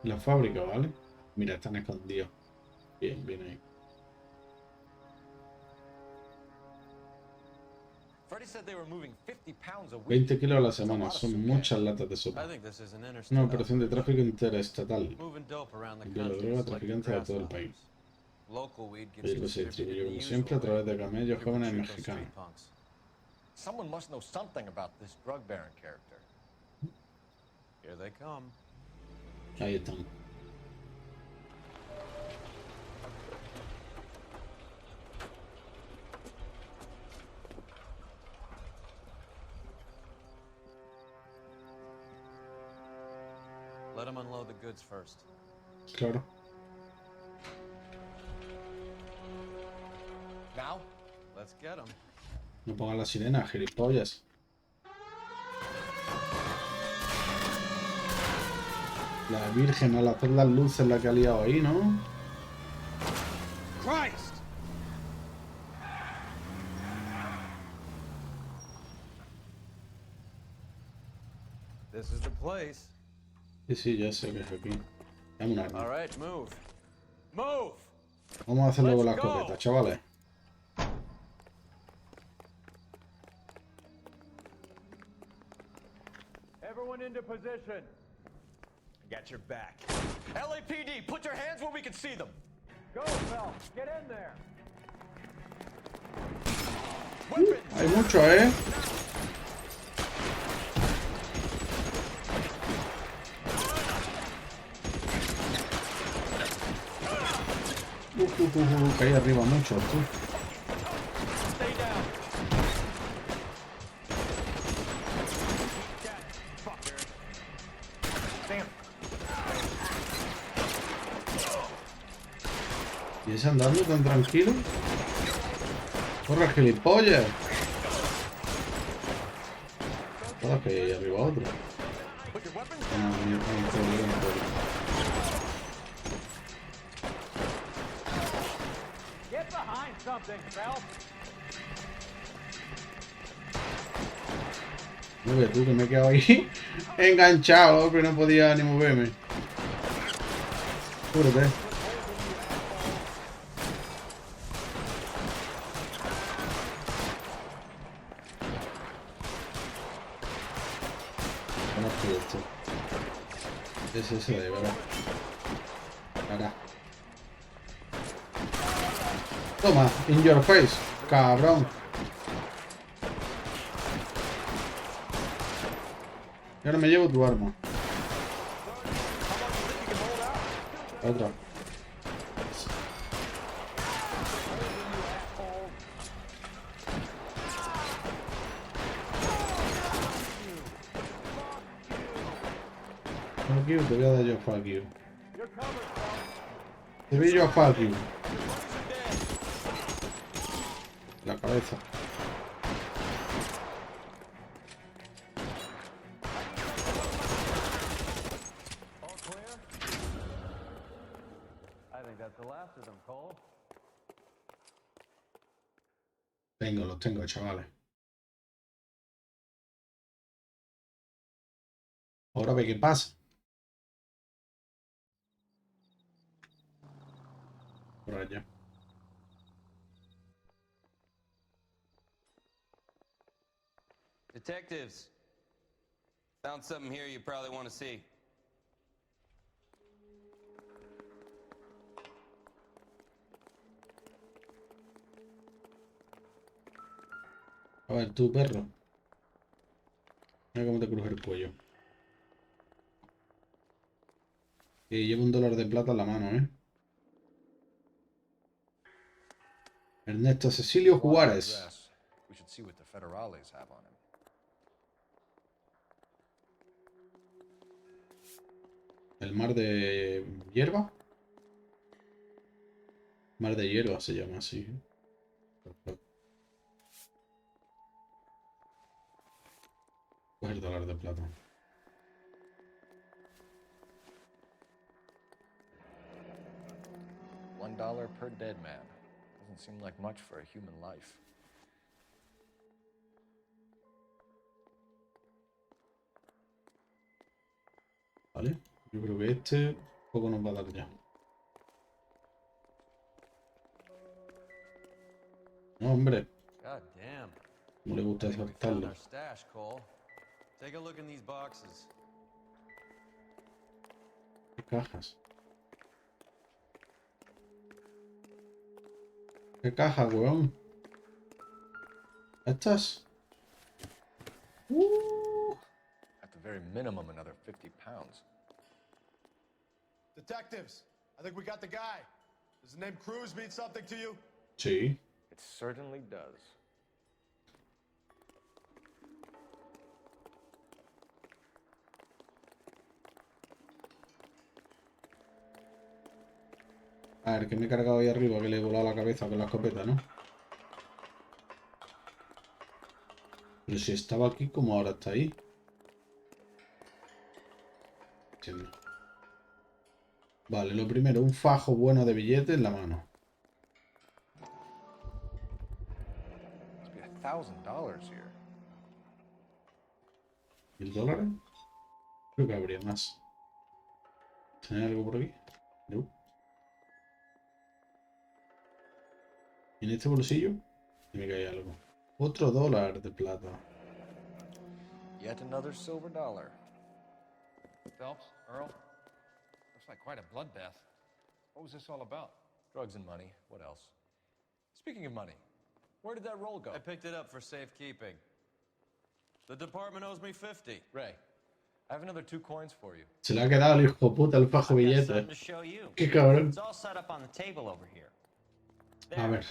A: En la fábrica, ¿vale? Mira, están escondidos. Bien, bien ahí.
H: Freddy said they were moving 50 pounds a week.
A: 20 kilos a la semana, son muchas latas de sopa. Una operación de tráfico interestatal. Envía la droga a traficantes de todo el país. La hierba se distribuye como siempre a través de camellos jóvenes mexicanos.
H: Someone must know something about this drug baron character.
C: Here they come.
A: Ahí están.
C: Let them unload the goods first.
A: Claro.
H: Now?
C: Let's get them.
A: No pongan la sirena, gilipollas. La Virgen al hacer las luces la que ha liado ahí, ¿no?
B: Christ!
C: This is the place.
A: Sí, ya sé que es aquí. Dame un arma.
C: All right, move. Move!
A: Vamos a hacerlo con la escopeta, chavales.
C: Everyone into position.
D: I got your back.
H: LAPD, put your hands where we can see them.
C: Go, Phil. Get in there.
A: Hay mucho, ¿eh? Caí arriba mucho, tú.
C: Stay down.
A: ¿Y ese andando tan tranquilo? ¡Corre, gilipollas! Joder, que hay ahí arriba otro.
C: Get behind something, Phil.
A: No ves tú que me he quedado ahí enganchado, que no podía ni moverme. Cúbrete. Es ese de verdad. Acá. Toma, in your face, cabrón. Y ahora me llevo tu arma. Otra. Fuck you, te voy a dar yo fuck you. Te vi yo a fuck you. La cabeza. Los tengo, chavales. Ahora ve qué pasa. Por allá.
M: Detectives, found something here you probably want to see.
A: ver, tú, perro. Mira cómo te cruja el cuello. Y llevo $1 de plata en la mano, ¿eh? Ernesto Cecilio Juárez.
H: We should see what the federales have on him.
A: El mar de hierba. Mar de hierba se llama así. Pues $1 de plata.
H: $1 per dead man. Doesn't seem like much for a human life.
A: Vale. Yo creo que este poco nos va a dar ya. No, hombre.
C: God damn.
A: No le gusta
C: I think we found
A: saltarlo.
C: our stash, Cole. Take a look in these boxes.
A: ¿Qué cajas? ¿Qué caja, weón? ¿Estas?
H: At the very minimum, another 50 pounds.
N: Detectives, I think we got the guy. Does the name Cruz mean something to you?
A: Sí.
H: It certainly does.
A: A ver, que me he cargado ahí arriba, que le he volado la cabeza con la escopeta, ¿no? Pero si estaba aquí, ¿cómo ahora está ahí? Entiendo. Vale, lo primero, un fajo bueno de billetes en la mano.
H: Must be $1,000 here.
A: $1.000. Creo que habría más. ¿Tiene algo por aquí? No. ¿Y en este bolsillo? Me cae algo. Otro $1 de plata.
H: Yet another silver dollar.
O: Phelps, Earl, looks like quite a bloodbath. What was this all about?
H: Drugs and money. What else? Speaking of money, where did that roll go?
C: I picked it up for safekeeping. The department owes me 50.
H: Ray, I have another 2 coins for you.
A: Se le ha quedado el hijo puta el fajo billete. Qué cabrón.
P: It's all set up on the table over here.
A: A ver.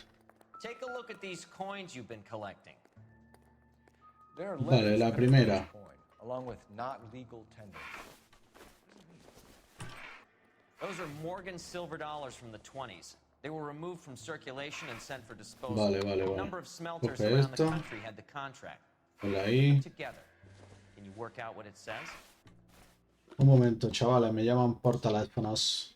P: Take a look at these coins you've been collecting.
A: Vale, la primera.
H: Along with not legal tender.
P: Those are Morgan silver dollars from the 20s. They were removed from circulation and sent for disposal.
A: Vale, vale,
P: A
A: vale.
P: number of smelters
A: Coge
P: around the
A: esto.
P: country had the contract.
A: Ponla ahí.
P: Together. Can you work out what it says?
A: Un momento, chavales, me llaman por teléfonos.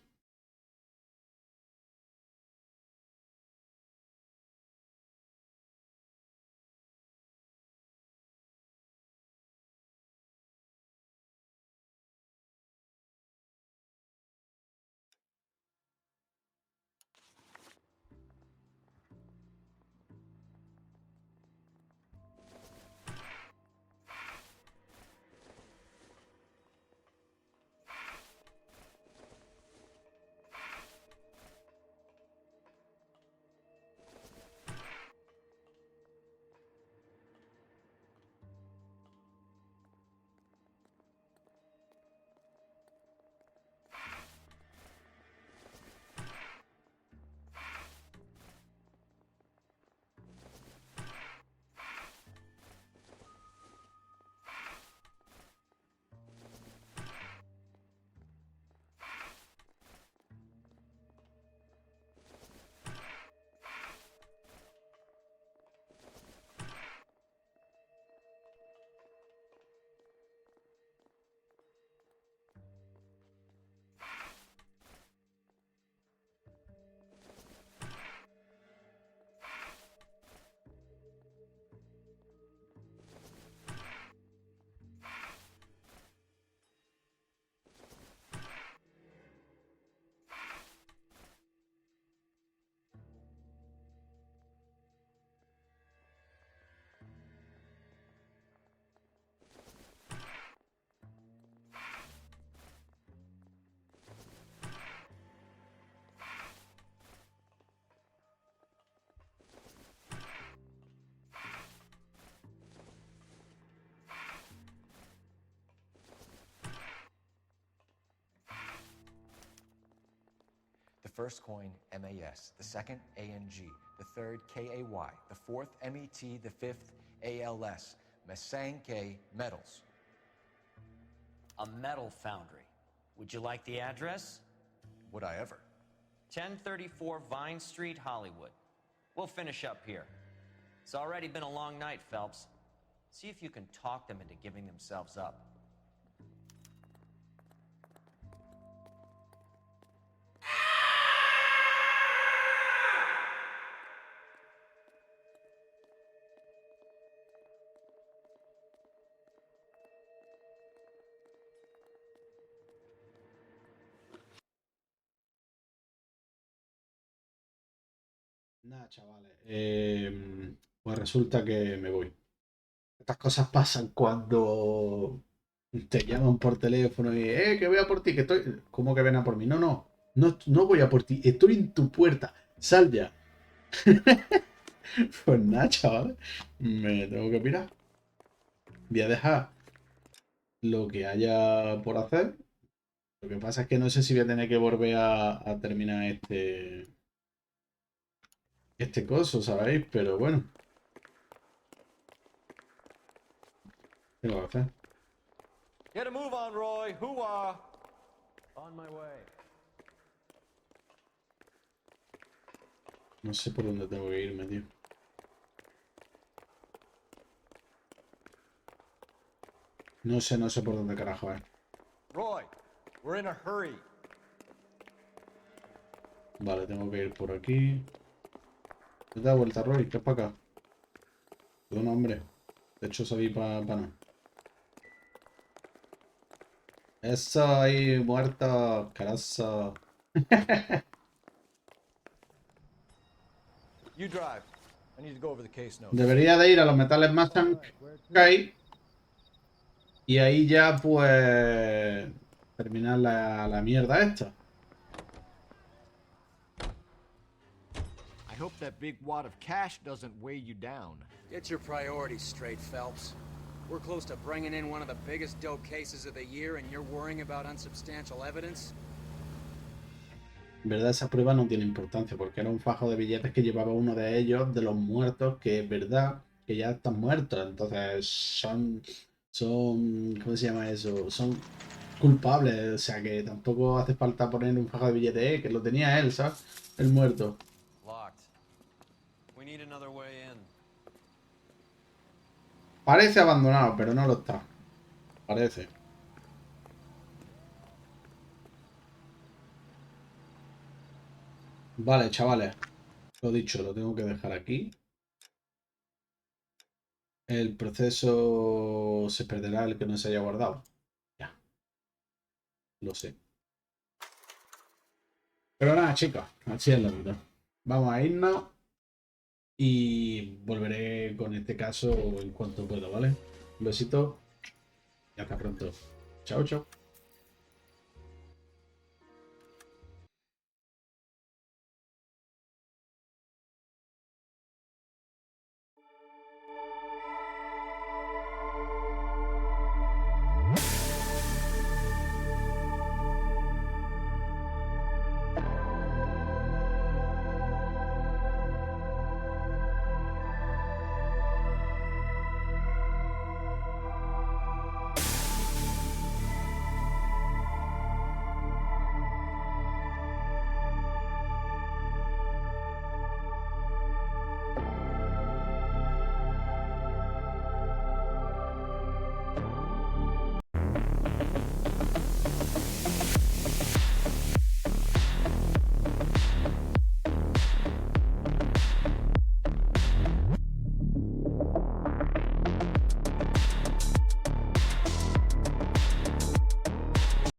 D: first coin, MAS. The second, ANG. The third, KAY. The fourth, MET. The fifth, ALS. Masanke Metals.
P: A metal foundry. Would you like the address?
D: Would I ever?
P: 1034 Vine Street, Hollywood. We'll finish up here. It's already been a long night, Phelps. See if you can talk them into giving themselves up.
A: Nada, chavales. Pues resulta que me voy. Estas cosas pasan cuando te llaman por teléfono y, que voy a por ti, que estoy... ¿Cómo que ven a por mí? No voy a por ti, estoy en tu puerta. Sal ya. Pues nada, chavales. Me tengo que pirar. Voy a dejar lo que haya por hacer. Lo que pasa es que no sé si voy a tener que volver a terminar este coso, ¿sabéis? Pero bueno. Tengo que hacer.
H: Get a move on, Roy. Hoo-ah.
C: On my way.
A: No sé por dónde tengo que irme, tío. No sé por dónde carajo es.
H: Roy, we're in a hurry.
A: Vale, tengo que ir por aquí. ¿Te da vuelta, Roy? ¿Qué es para acá? Perdón, hombre. De hecho, salí para no. Eso ahí, muerto. Carazo.
H: You drive. I need to go over the case notes.
A: Debería de ir a los metales más Kai. Y ahí ya, pues... terminar la mierda esta.
D: I hope that big wad of cash doesn't weigh you down.
I: Get your priorities straight, Phelps. We're close to bringing in one of the biggest dope cases of the year, and you're worrying about unsubstantial evidence?
A: En verdad esa prueba no tiene importancia porque era un fajo de billetes que llevaba uno de ellos, de los muertos, que es verdad que ya están muertos. Entonces son, ¿cómo se llama eso? Son culpables, o sea que tampoco hace falta poner un fajo de billetes, que lo tenía él, ¿sabes? El muerto.
C: Locked. We need another way in.
A: Parece abandonado, pero no lo está. Parece. Vale, chavales. Lo dicho, lo tengo que dejar aquí. El proceso se perderá el que no se haya guardado. Ya. Lo sé. Pero nada, chicos. Así es la vida. Vamos a irnos. Y volveré con este caso en cuanto pueda, ¿vale? Un besito. Y hasta pronto. Chao, chao.